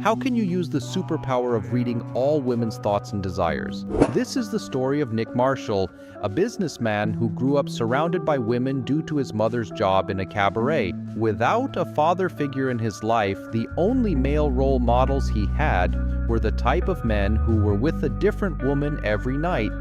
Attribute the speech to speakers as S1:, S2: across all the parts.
S1: How can you use the superpower of reading all women's thoughts and desires? This is the story of Nick Marshall, a businessman who grew up surrounded by women due to his mother's job in a cabaret. Without a father figure in his life, the only male role models he had were the type of men who were with a different woman every night.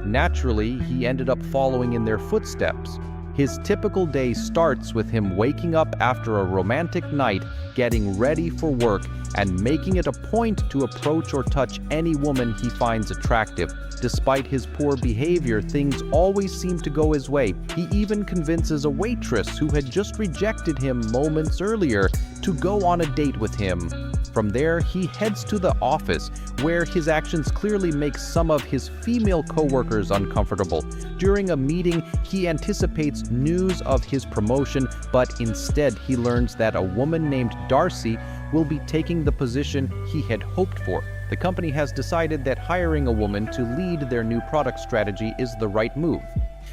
S1: Naturally, he ended up following in their footsteps. His typical day starts with him waking up after a romantic night, getting ready for work, and making it a point to approach or touch any woman he finds attractive. Despite his poor behavior, things always seem to go his way. He even convinces a waitress who had just rejected him moments earlier to go on a date with him. From there, he heads to the office, where his actions clearly make some of his female coworkers uncomfortable. During a meeting, he anticipates news of his promotion, but instead he learns that a woman named Darcy will be taking the position he had hoped for. The company has decided that hiring a woman to lead their new product strategy is the right move.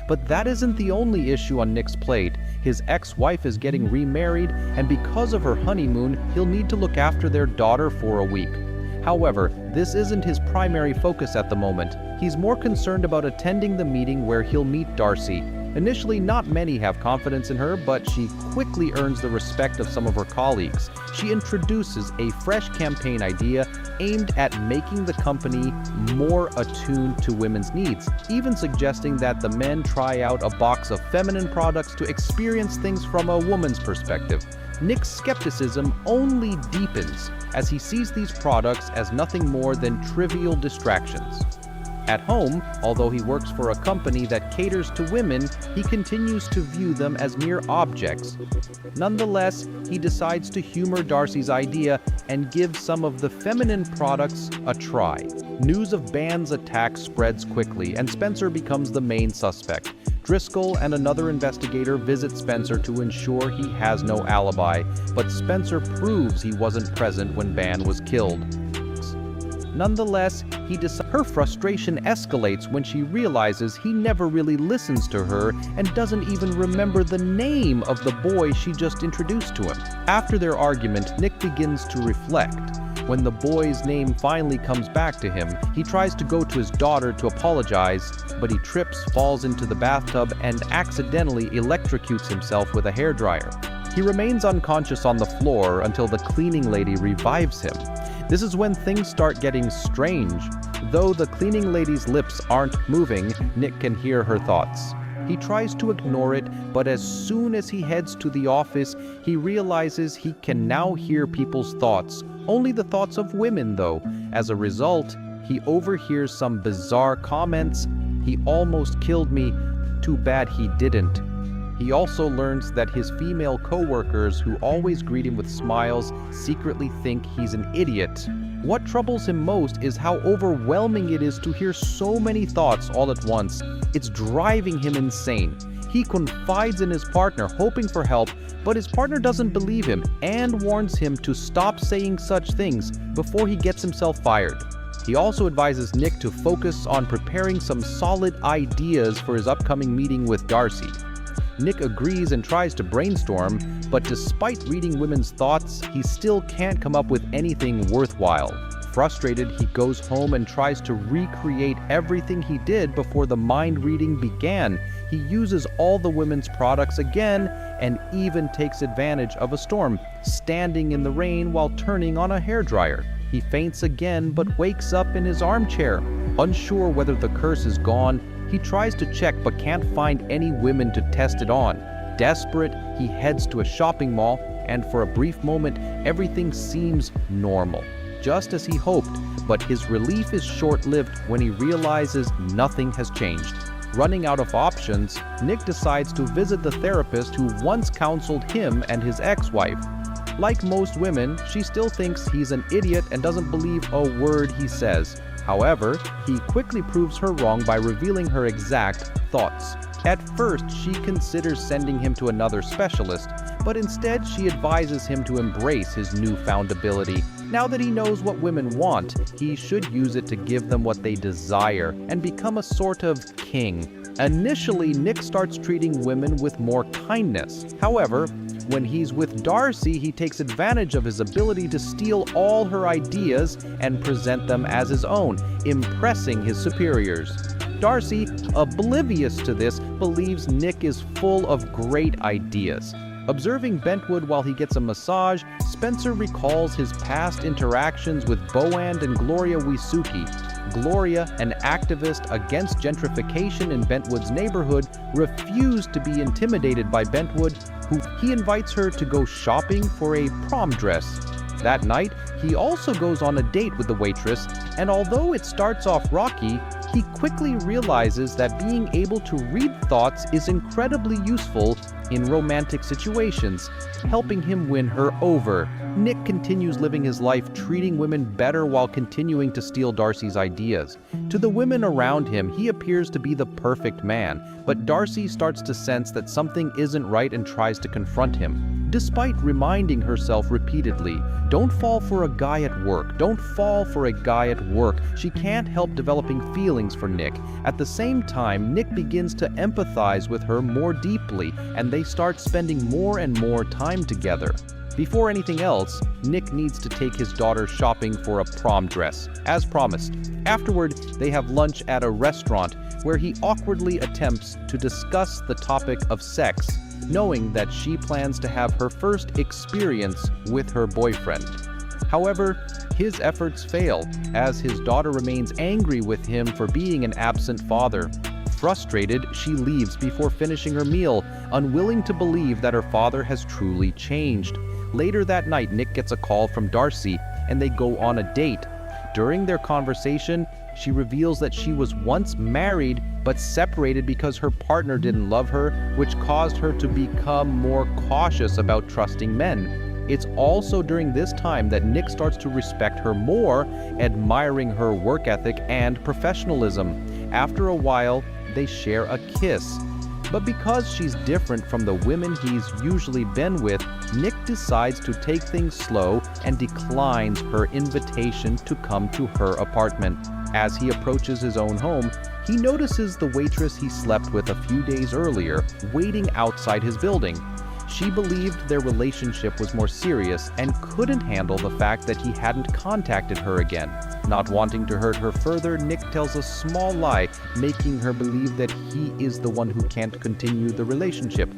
S1: But that isn't the only issue on Nick's plate. His ex-wife is getting remarried, and because of her honeymoon, he'll need to look after their daughter for a week. However, this isn't his primary focus at the moment. He's more concerned about attending the meeting where he'll meet Darcy. Initially, not many have confidence in her, but she quickly earns the respect of some of her colleagues. She introduces a fresh campaign idea aimed at making the company more attuned to women's needs, even suggesting that the men try out a box of feminine products to experience things from a woman's perspective. Nick's skepticism only deepens as he sees these products as nothing more than trivial distractions. At home, although he works for a company that caters to women, he continues to view them as mere objects. Nonetheless, he decides to humor Darcy's idea and give some of the feminine products a try. News of Band's attack spreads quickly, and Spencer becomes the main suspect. Driscoll and another investigator visit Spencer to ensure he has no alibi, but Spencer proves he wasn't present when Band was killed. Nonetheless, her frustration escalates when she realizes he never really listens to her and doesn't even remember the name of the boy she just introduced to him. After their argument, Nick begins to reflect. When the boy's name finally comes back to him, he tries to go to his daughter to apologize, but he trips, falls into the bathtub, and accidentally electrocutes himself with a hairdryer. He remains unconscious on the floor until the cleaning lady revives him. This is when things start getting strange. Though the cleaning lady's lips aren't moving, Nick can hear her thoughts. He tries to ignore it, but as soon as he heads to the office, he realizes he can now hear people's thoughts. Only the thoughts of women, though. As a result, he overhears some bizarre comments. "He almost killed me. Too bad he didn't." He also learns that his female coworkers, who always greet him with smiles, secretly think he's an idiot. What troubles him most is how overwhelming it is to hear so many thoughts all at once. It's driving him insane. He confides in his partner, hoping for help, but his partner doesn't believe him and warns him to stop saying such things before he gets himself fired. He also advises Nick to focus on preparing some solid ideas for his upcoming meeting with Darcy. Nick agrees and tries to brainstorm, but despite reading women's thoughts, he still can't come up with anything worthwhile. Frustrated, he goes home and tries to recreate everything he did before the mind reading began. He uses all the women's products again and even takes advantage of a storm, standing in the rain while turning on a hairdryer. He faints again but wakes up in his armchair. Unsure whether the curse is gone, he tries to check but can't find any women to test it on. Desperate, he heads to a shopping mall, and for a brief moment, everything seems normal, just as he hoped, but his relief is short-lived when he realizes nothing has changed. Running out of options, Nick decides to visit the therapist who once counseled him and his ex-wife. Like most women, she still thinks he's an idiot and doesn't believe a word he says. However, he quickly proves her wrong by revealing her exact thoughts. At first, she considers sending him to another specialist, but instead she advises him to embrace his newfound ability. Now that he knows what women want, he should use it to give them what they desire and become a sort of king. Initially, Nick starts treating women with more kindness. However, when he's with Darcy, he takes advantage of his ability to steal all her ideas and present them as his own, impressing his superiors. Darcy, oblivious to this, believes Nick is full of great ideas. Observing Bentwood while he gets a massage, Spencer recalls his past interactions with Boand and Gloria Wisuki. Gloria, an activist against gentrification in Bentwood's neighborhood, refused to be intimidated by Bentwood, who he invites her to go shopping for a prom dress. That night, he also goes on a date with the waitress, and although it starts off rocky, he quickly realizes that being able to read thoughts is incredibly useful in romantic situations, helping him win her over. Nick continues living his life treating women better while continuing to steal Darcy's ideas. To the women around him, he appears to be the perfect man, but Darcy starts to sense that something isn't right and tries to confront him. Despite reminding herself repeatedly, "Don't fall for a guy at work, don't fall for a guy at work," she can't help developing feelings for Nick. At the same time, Nick begins to empathize with her more deeply, and they start spending more and more time together. Before anything else, Nick needs to take his daughter shopping for a prom dress, as promised. Afterward, they have lunch at a restaurant where he awkwardly attempts to discuss the topic of sex, knowing that she plans to have her first experience with her boyfriend. However, his efforts fail, as his daughter remains angry with him for being an absent father. Frustrated, she leaves before finishing her meal, unwilling to believe that her father has truly changed. Later that night, Nick gets a call from Darcy, and they go on a date. During their conversation, she reveals that she was once married but separated because her partner didn't love her, which caused her to become more cautious about trusting men. It's also during this time that Nick starts to respect her more, admiring her work ethic and professionalism. After a while, they share a kiss. But because she's different from the women he's usually been with, Nick decides to take things slow and declines her invitation to come to her apartment. As he approaches his own home, he notices the waitress he slept with a few days earlier waiting outside his building. She believed their relationship was more serious and couldn't handle the fact that he hadn't contacted her again. Not wanting to hurt her further, Nick tells a small lie, making her believe that he is the one who can't continue the relationship.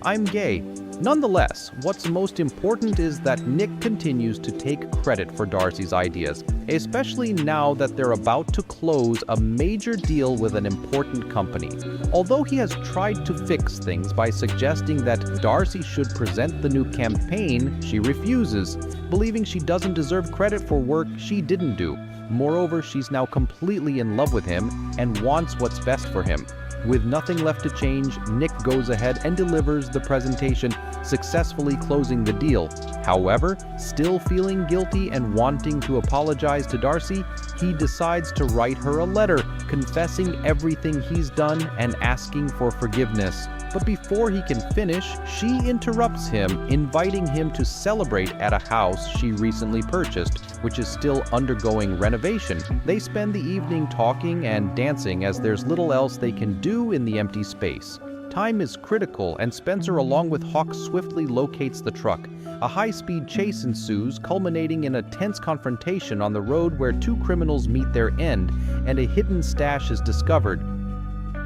S1: "I'm gay." Nonetheless, what's most important is that Nick continues to take credit for Darcy's ideas, especially now that they're about to close a major deal with an important company. Although he has tried to fix things by suggesting that Darcy should present the new campaign, she refuses, believing she doesn't deserve credit for work she didn't do. Moreover, she's now completely in love with him and wants what's best for him. With nothing left to change, Nick goes ahead and delivers the presentation, successfully closing the deal. However, still feeling guilty and wanting to apologize to Darcy, he decides to write her a letter, confessing everything he's done and asking for forgiveness. But before he can finish, she interrupts him, inviting him to celebrate at a house she recently purchased, which is still undergoing renovation. They spend the evening talking and dancing as there's little else they can do in the empty space. Time is critical, and Spencer, along with Hawk, swiftly locates the truck. A high-speed chase ensues, culminating in a tense confrontation on the road where two criminals meet their end, and a hidden stash is discovered,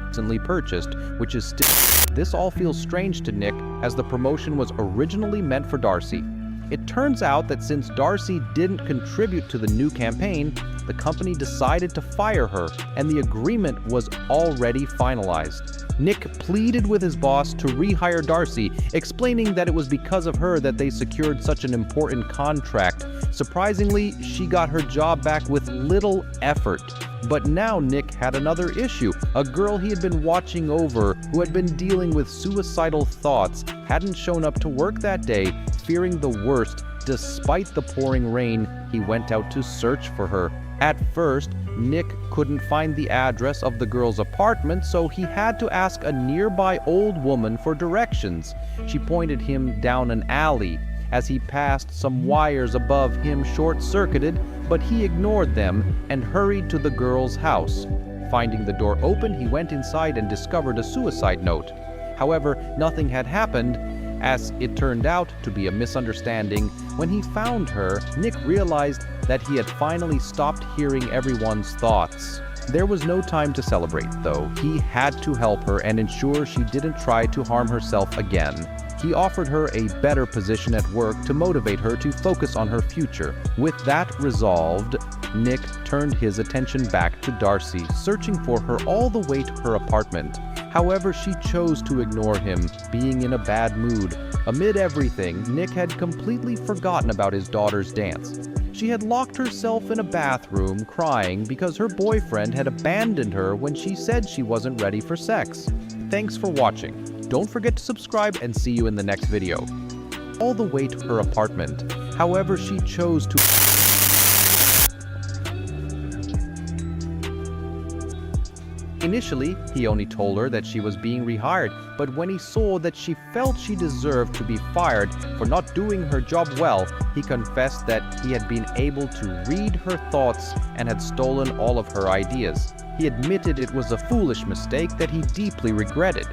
S1: recently purchased, which is still... This all feels strange to Nick, as the promotion was originally meant for Darcy. It turns out that since Darcy didn't contribute to the new campaign, the company decided to fire her, and the agreement was already finalized. Nick pleaded with his boss to rehire Darcy, explaining that it was because of her that they secured such an important contract. Surprisingly, she got her job back with little effort. But now Nick had another issue. A girl he had been watching over, who had been dealing with suicidal thoughts, hadn't shown up to work that day. Fearing the worst, despite the pouring rain, he went out to search for her. At first, Nick couldn't find the address of the girl's apartment, so he had to ask a nearby old woman for directions. She pointed him down an alley. As he passed, some wires above him short-circuited, but he ignored them and hurried to the girl's house. Finding the door open, he went inside and discovered a suicide note. However, nothing had happened, as it turned out to be a misunderstanding. When he found her, Nick realized that he had finally stopped hearing everyone's thoughts. There was no time to celebrate, though. He had to help her and ensure she didn't try to harm herself again. He offered her a better position at work to motivate her to focus on her future. With that resolved, Nick turned his attention back to Darcy, searching for her all the way to her apartment. However, she chose to ignore him, being in a bad mood. Amid everything, Nick had completely forgotten about his daughter's dance. She had locked herself in a bathroom, crying because her boyfriend had abandoned her when she said she wasn't ready for sex. Thanks for watching. Don't forget to subscribe and see you in the next video. All the way to her apartment. However, she chose to... Initially, he only told her that she was being rehired, but when he saw that she felt she deserved to be fired for not doing her job well, he confessed that he had been able to read her thoughts and had stolen all of her ideas. He admitted it was a foolish mistake that he deeply regretted.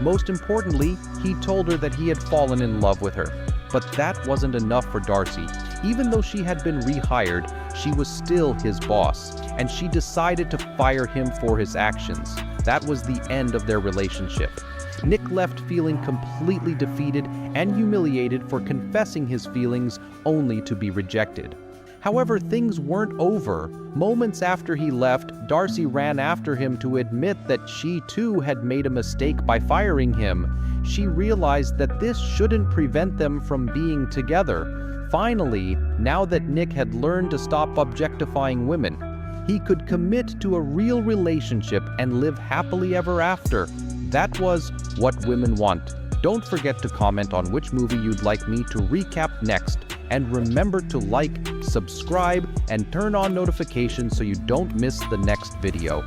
S1: Most importantly, he told her that he had fallen in love with her. But that wasn't enough for Darcy. Even though she had been rehired, she was still his boss, and she decided to fire him for his actions. That was the end of their relationship. Nick left feeling completely defeated and humiliated for confessing his feelings only to be rejected. However, things weren't over. Moments after he left, Darcy ran after him to admit that she too had made a mistake by firing him. She realized that this shouldn't prevent them from being together. Finally, now that Nick had learned to stop objectifying women, he could commit to a real relationship and live happily ever after. That was what women want. Don't forget to comment on which movie you'd like me to recap next. And remember to like, subscribe, and turn on notifications so you don't miss the next video.